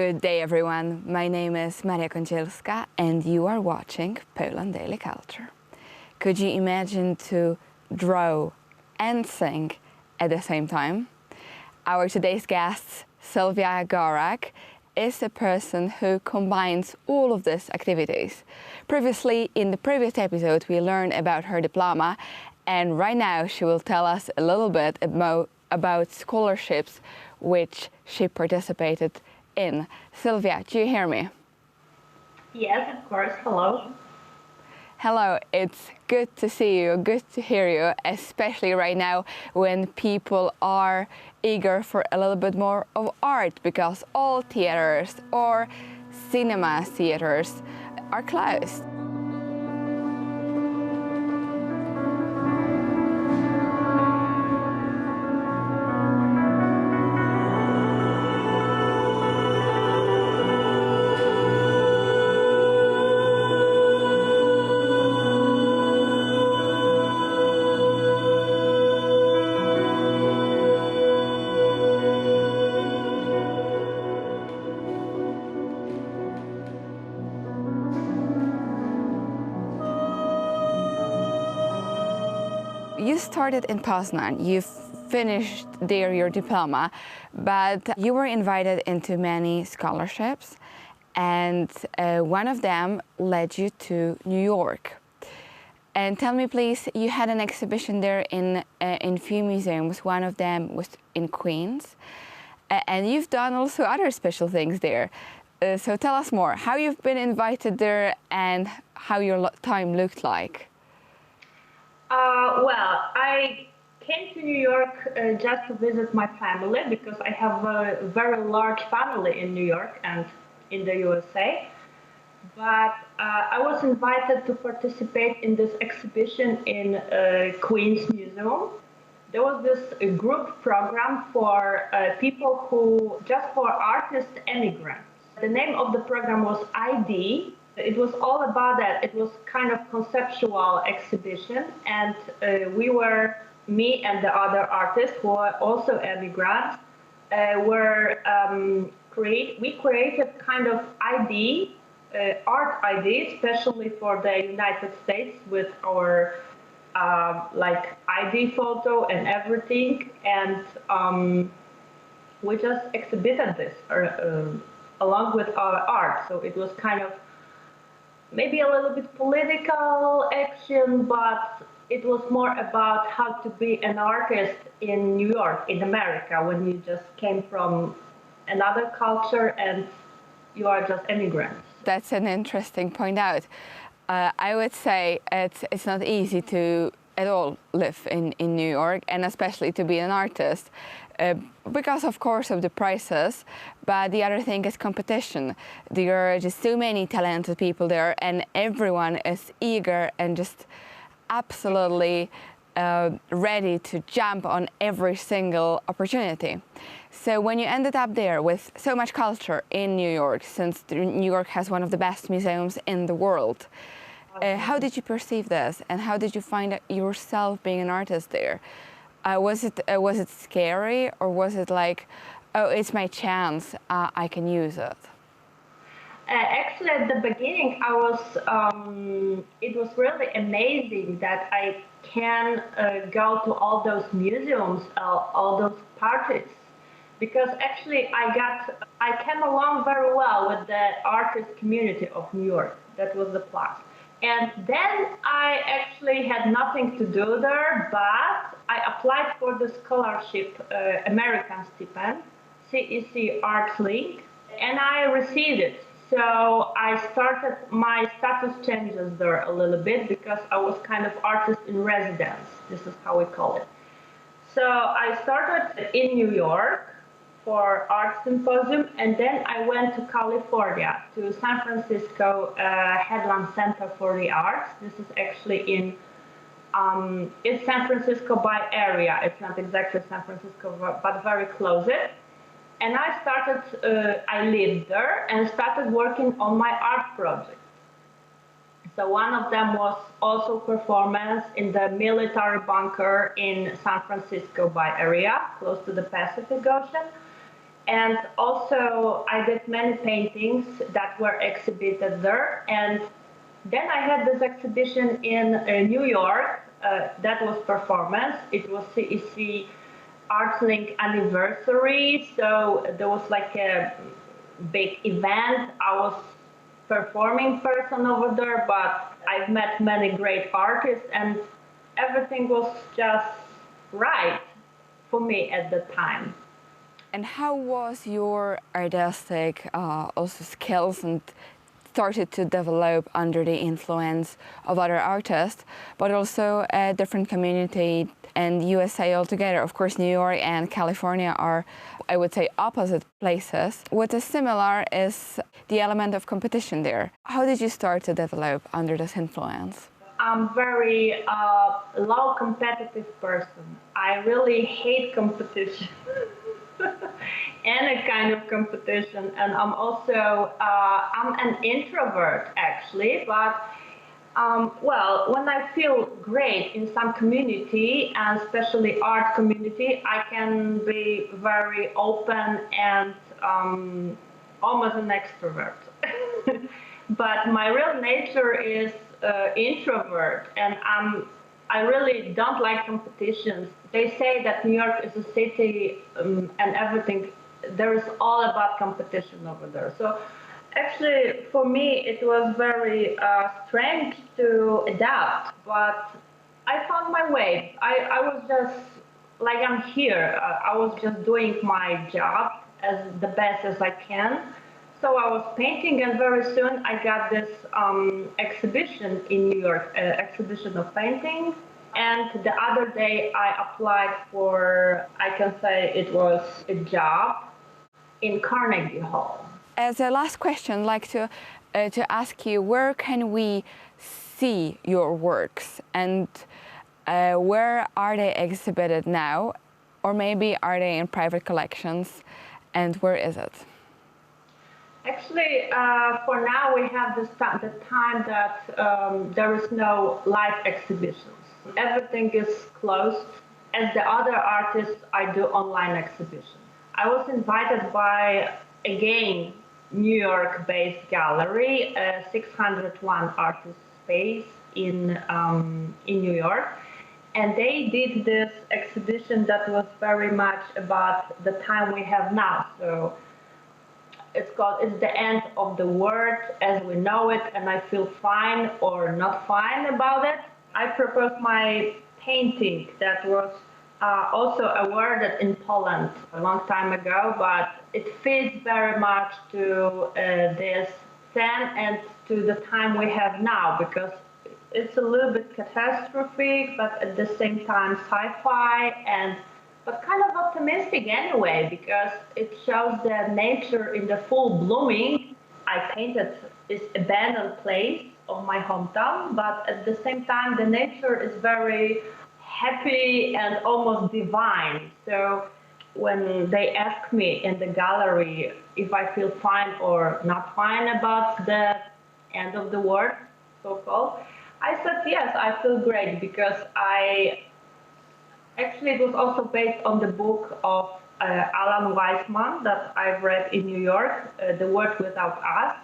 Good day, everyone. My name is Maria Kądzielska, and you are watching Poland Daily Culture. Could you imagine to draw and sing at the same time? Our today's guest, Sylwia Gorak, is a person who combines all of these activities. Previously, in the previous episode, we learned about her diploma, and right now she will tell us a little bit about scholarships which she participated in. Sylwia, do you hear me? Yes, of course. Hello. Hello, it's good to see you, good to hear you, especially right now when people are eager for a little bit more of art, because all theaters or cinema theaters are closed. You started in Poznan, you finished there your diploma, but you were invited into many scholarships, and one of them led you to New York. And tell me, please, you had an exhibition there in few museums. One of them was in Queens, and you've done also other special things there. So tell us more, how you've been invited there and how your time looked like. Well, I came to New York just to visit my family because I have a very large family in New York and in the USA. But I was invited to participate in this exhibition in Queens Museum. There was this group program for people just for artist immigrants. The name of the program was ID. It was all about that. It was kind of conceptual exhibition, and me and the other artists who are also immigrants, we created kind of art ID, especially for the United States, with our like ID photo and everything, and we just exhibited this along with our art. So it was kind of maybe a little bit political action, but it was more about how to be an artist in New York, in America, when you just came from another culture and you are just immigrants. That's an interesting point out. I would say it's not easy to at all live in New York, and especially to be an artist, because of course of the prices, but the other thing is competition. There are just so many talented people there, and everyone is eager and just absolutely ready to jump on every single opportunity. So when you ended up there with so much culture in New York, since New York has one of the best museums in the world, how did you perceive this, and how did you find yourself being an artist there? Was it scary, or was it like, oh, it's my chance, I can use it? Actually, at the beginning, it was really amazing that I can go to all those museums, all those parties, because actually I came along very well with the artist community of New York. That was the plus. And then I actually had nothing to do there, but I applied for the scholarship, American stipend, CEC Arts Link, and I received it. So my status changes there a little bit because I was kind of artist in residence. This is how we call it. So I started in New York for art symposium, and then I went to California, to San Francisco Headland Center for the Arts. This is actually in it's San Francisco Bay Area. It's not exactly San Francisco, but very close it. And I lived there and started working on my art project. So one of them was also performance in the military bunker in San Francisco Bay Area, close to the Pacific Ocean. And also I did many paintings that were exhibited there. And then I had this exhibition in New York. That was performance. It was CEC ArtLink anniversary. So there was like a big event. I was performing person over there, but I've met many great artists and everything was just right for me at the time. And how was your artistic also skills and started to develop under the influence of other artists, but also a different community and USA altogether? Of course, New York and California are, I would say, opposite places. What is similar is the element of competition there. How did you start to develop under this influence? I'm very low competitive person. I really hate competition. Any kind of competition, and I'm also I'm an introvert actually, but well, when I feel great in some community, and especially art community, I can be very open and almost an extrovert. But my real nature is introvert, and I really don't like competitions. They say that New York is a city and everything, there is all about competition over there. So actually, for me, it was very strange to adapt, but I found my way. I was just, like I'm here, I was just doing my job as the best as I can. So I was painting, and very soon I got this exhibition in New York, exhibition of painting. And the other day I applied for, I can say it was a job in Carnegie Hall. As a last question, I'd like to ask you, where can we see your works, and where are they exhibited now, or maybe are they in private collections, and where is it? Actually, for now we have the time that there is no live exhibitions. Everything is closed. As the other artists, I do online exhibitions. I was invited by, again, New York-based gallery, 601 Artist Space in New York. And they did this exhibition that was very much about the time we have now. So it's the end of the world as we know it, and I feel fine or not fine about it. I proposed my painting that was also awarded in Poland a long time ago, but it fits very much to this then and to the time we have now, because it's a little bit catastrophic, but at the same time sci-fi, but kind of optimistic anyway, because it shows the nature in the full blooming. I painted this abandoned place of my hometown, but at the same time, the nature is very happy and almost divine. So when they ask me in the gallery if I feel fine or not fine about the end of the world, so-called, I said yes, I feel great, because actually it was also based on the book of Alan Weisman that I've read in New York, The World Without Us.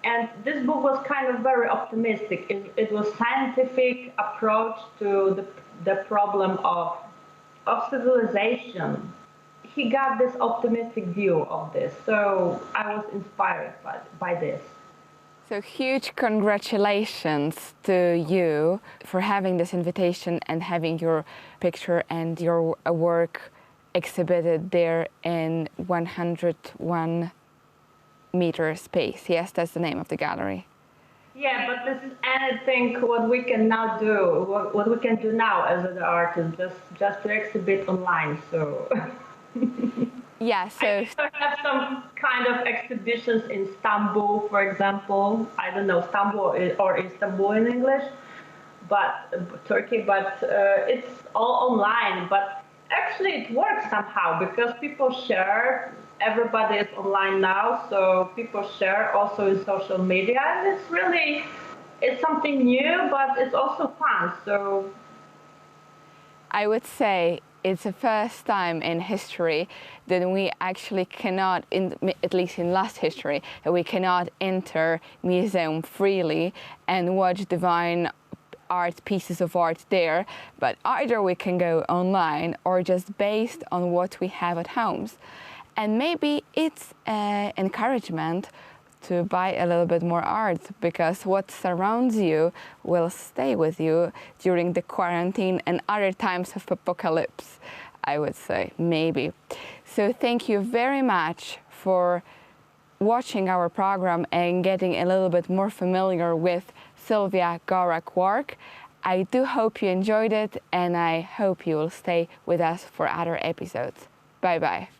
And this book was kind of very optimistic. It was scientific approach to the problem of civilization. He got this optimistic view of this, so I was inspired by this. So huge congratulations to you for having this invitation and having your picture and your work exhibited there in 101 meter space. Yes, that's the name of the gallery. Yeah, but this is anything what we can now do, what we can do now as an artist, just to exhibit online. So yeah, so I have some kind of exhibitions in Istanbul, for example. I don't know Istanbul or Istanbul in English, but Turkey. But it's all online. But actually, it works somehow because people share. Everybody is online now, so people share also in social media, and it's something new, but it's also fun. So I would say it's the first time in history that we actually cannot, at least in last history, that we cannot enter museum freely and watch divine art, pieces of art there, but either we can go online or just based on what we have at homes. And maybe it's encouragement to buy a little bit more art, because what surrounds you will stay with you during the quarantine and other times of apocalypse, I would say, maybe. So thank you very much for watching our program and getting a little bit more familiar with Sylwia Gorak work. I do hope you enjoyed it, and I hope you will stay with us for other episodes. Bye bye.